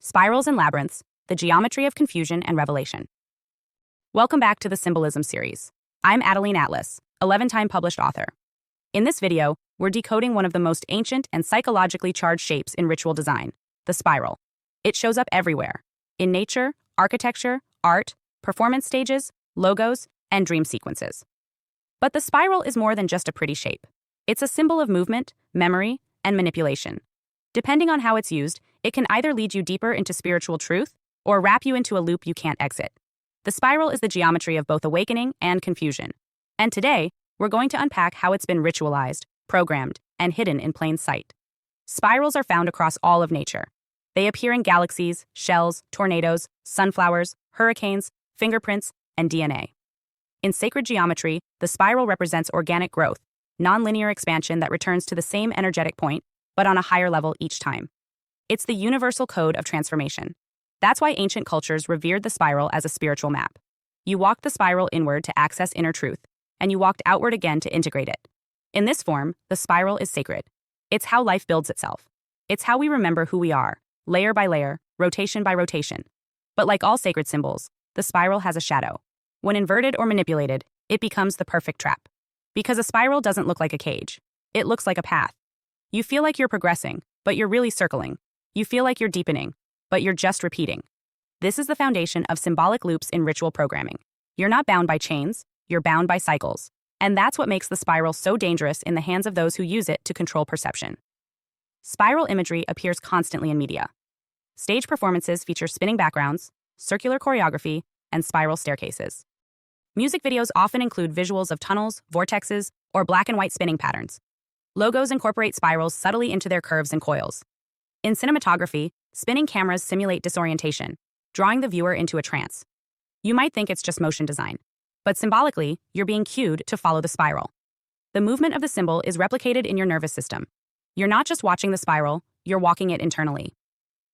Spirals and Labyrinths, the Geometry of Confusion and Revelation. Welcome back to the Symbolism series. I'm Adeline, 11-time published author. In this video, we're decoding one of the most ancient and psychologically charged shapes in ritual design, the spiral. It shows up everywhere, in nature, architecture, art, performance stages, logos, and dream sequences. But the spiral is more than just a pretty shape. It's a symbol of movement, memory, and manipulation. Depending on how it's used, it can either lead you deeper into spiritual truth or wrap you into a loop you can't exit. The spiral is the geometry of both awakening and confusion. And today, we're going to unpack how it's been ritualized, programmed, and hidden in plain sight. Spirals are found across all of nature. They appear in galaxies, shells, tornadoes, sunflowers, hurricanes, fingerprints, and DNA. In sacred geometry, the spiral represents organic growth, nonlinear expansion that returns to the same energetic point, but on a higher level each time. It's the universal code of transformation. That's why ancient cultures revered the spiral as a spiritual map. You walked the spiral inward to access inner truth, and you walked outward again to integrate it. In this form, the spiral is sacred. It's how life builds itself. It's how we remember who we are, layer by layer, rotation by rotation. But like all sacred symbols, the spiral has a shadow. When inverted or manipulated, it becomes the perfect trap. Because a spiral doesn't look like a cage. It looks like a path. You feel like you're progressing, but you're really circling. You feel like you're deepening, but you're just repeating. This is the foundation of symbolic loops in ritual programming. You're not bound by chains, you're bound by cycles. And that's what makes the spiral so dangerous in the hands of those who use it to control perception. Spiral imagery appears constantly in media. Stage performances feature spinning backgrounds, circular choreography, and spiral staircases. Music videos often include visuals of tunnels, vortexes, or black and white spinning patterns. Logos incorporate spirals subtly into their curves and coils. In cinematography, spinning cameras simulate disorientation, drawing the viewer into a trance. You might think it's just motion design, but symbolically, you're being cued to follow the spiral. The movement of the symbol is replicated in your nervous system. You're not just watching the spiral, you're walking it internally.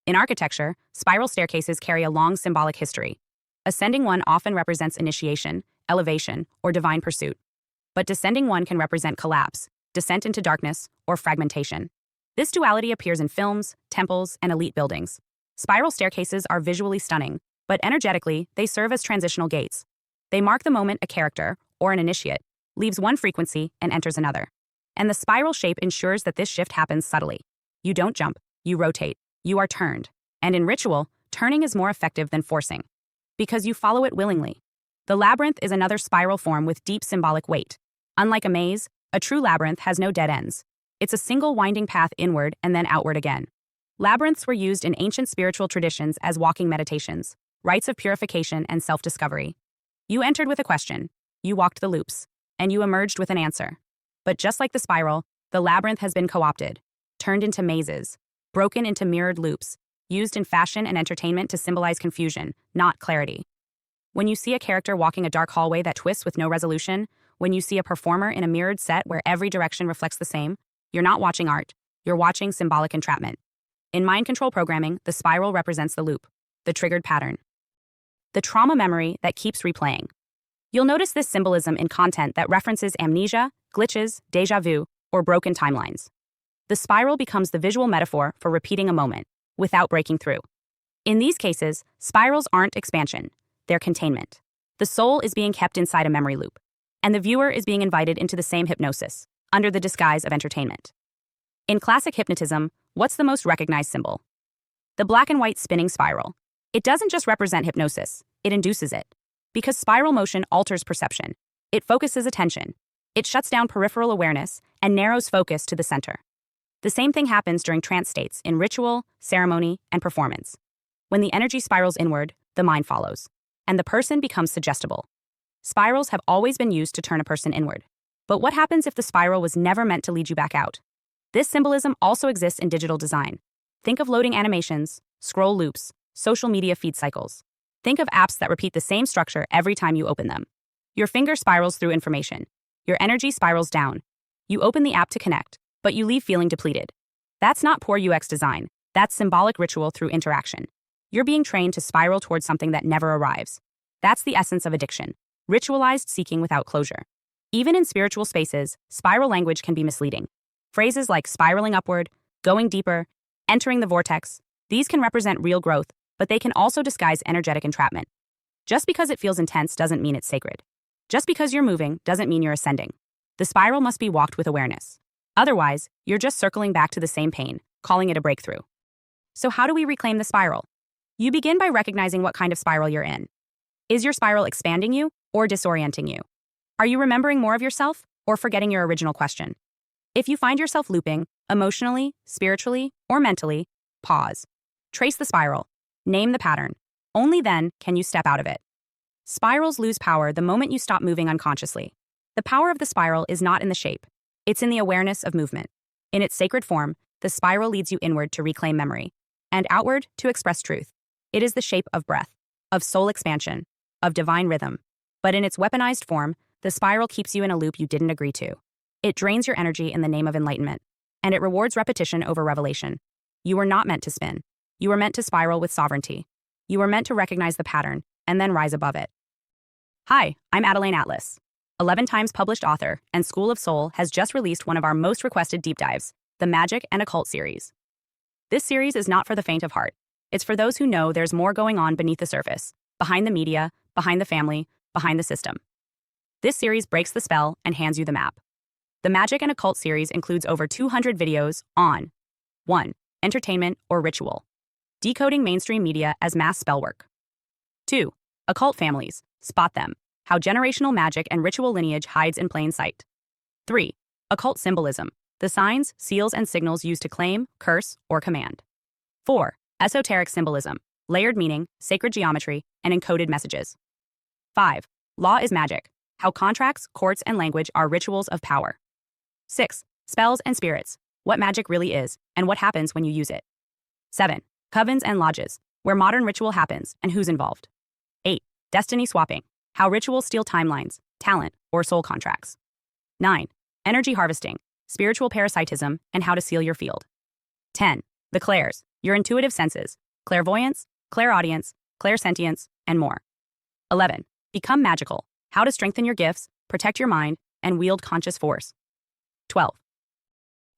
In architecture, spiral staircases carry a long symbolic history. Ascending one often represents initiation, elevation, or divine pursuit. But descending one can represent collapse, descent into darkness, or fragmentation. This duality appears in films, temples, and elite buildings. Spiral staircases are visually stunning, but energetically, they serve as transitional gates. They mark the moment a character, or an initiate, leaves one frequency and enters another. And the spiral shape ensures that this shift happens subtly. You don't jump, you rotate, you are turned. And in ritual, turning is more effective than forcing, because you follow it willingly. The labyrinth is another spiral form with deep symbolic weight. Unlike a maze, a true labyrinth has no dead ends. It's a single winding path inward and then outward again. Labyrinths were used in ancient spiritual traditions as walking meditations, rites of purification and self-discovery. You entered with a question, you walked the loops, and you emerged with an answer. But just like the spiral, the labyrinth has been co-opted, turned into mazes, broken into mirrored loops, used in fashion and entertainment to symbolize confusion, not clarity. When you see a character walking a dark hallway that twists with no resolution, when you see a performer in a mirrored set where every direction reflects the same, you're not watching art, you're watching symbolic entrapment. In mind control programming, the spiral represents the loop, the triggered pattern, the trauma memory that keeps replaying. You'll notice this symbolism in content that references amnesia, glitches, déjà vu, or broken timelines. The spiral becomes the visual metaphor for repeating a moment, without breaking through. In these cases, spirals aren't expansion, they're containment. The soul is being kept inside a memory loop, and the viewer is being invited into the same hypnosis, under the disguise of entertainment. In classic hypnotism, what's the most recognized symbol? The black and white spinning spiral. It doesn't just represent hypnosis, it induces it. Because spiral motion alters perception. It focuses attention. It shuts down peripheral awareness and narrows focus to the center. The same thing happens during trance states in ritual, ceremony, and performance. When the energy spirals inward, the mind follows, and the person becomes suggestible. Spirals have always been used to turn a person inward. But what happens if the spiral was never meant to lead you back out? This symbolism also exists in digital design. Think of loading animations, scroll loops, social media feed cycles. Think of apps that repeat the same structure every time you open them. Your finger spirals through information. Your energy spirals down. You open the app to connect, but you leave feeling depleted. That's not poor UX design. That's symbolic ritual through interaction. You're being trained to spiral towards something that never arrives. That's the essence of addiction. Ritualized seeking without closure. Even in spiritual spaces, spiral language can be misleading. Phrases like spiraling upward, going deeper, entering the vortex, These can represent real growth, but they can also disguise energetic entrapment. Just because it feels intense doesn't mean it's sacred. Just because you're moving doesn't mean you're ascending. The spiral must be walked with awareness. Otherwise, you're just circling back to the same pain, calling it a breakthrough. So how do we reclaim the spiral? You begin by recognizing what kind of spiral you're in. Is your spiral expanding you or disorienting you? Are you remembering more of yourself or forgetting your original question? If you find yourself looping, emotionally, spiritually, or mentally, pause. Trace the spiral. Name the pattern. Only then can you step out of it. Spirals lose power the moment you stop moving unconsciously. The power of the spiral is not in the shape. It's in the awareness of movement. In its sacred form, the spiral leads you inward to reclaim memory, and outward to express truth. It is the shape of breath, of soul expansion, of divine rhythm. But in its weaponized form, the spiral keeps you in a loop you didn't agree to. It drains your energy in the name of enlightenment, and it rewards repetition over revelation. You were not meant to spin. You were meant to spiral with sovereignty. You were meant to recognize the pattern and then rise above it. Hi, I'm Adeline Atlas. 11 times published author and School of Soul has just released one of our most requested deep dives, the Magic and Occult series. This series is not for the faint of heart. It's for those who know there's more going on beneath the surface, behind the media, behind the family, behind the system. This series breaks the spell and hands you the map. The Magic and Occult series includes over 200 videos on 1. Entertainment or ritual. Decoding mainstream media as mass spellwork. 2. Occult families. Spot them. How generational magic and ritual lineage hides in plain sight. 3. Occult symbolism. The signs, seals, and signals used to claim, curse, or command. 4. Esoteric symbolism. Layered meaning, sacred geometry, and encoded messages. 5. Law is magic. How contracts, courts, and language are rituals of power. 6. Spells and spirits. What magic really is, and what happens when you use it. 7. Covens and lodges. Where modern ritual happens, and who's involved. 8. Destiny swapping. How rituals steal timelines, talent, or soul contracts. 9. Energy harvesting. Spiritual parasitism, and how to seal your field. 10. The clairs. Your intuitive senses. Clairvoyance, clairaudience, clairsentience, and more. 11. Become magical. How to strengthen your gifts, protect your mind, and wield conscious force. 12.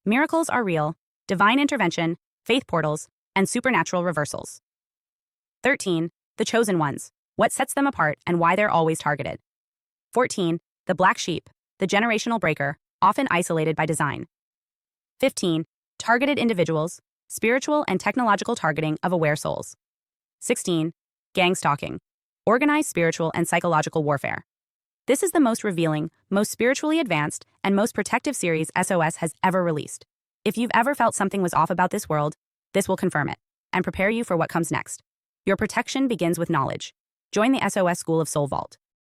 Miracles are real, divine intervention, faith portals, and supernatural reversals. 13. The chosen ones. What sets them apart and why they're always targeted. 14. The black sheep, the generational breaker, often isolated by design. 15. Targeted individuals, spiritual and technological targeting of aware souls. 16. Gang stalking, organized spiritual and psychological warfare. This is the most revealing, most spiritually advanced, and most protective series SOS has ever released. If you've ever felt something was off about this world, this will confirm it and prepare you for what comes next. Your protection begins with knowledge. Join the SOS School of Soul Vault.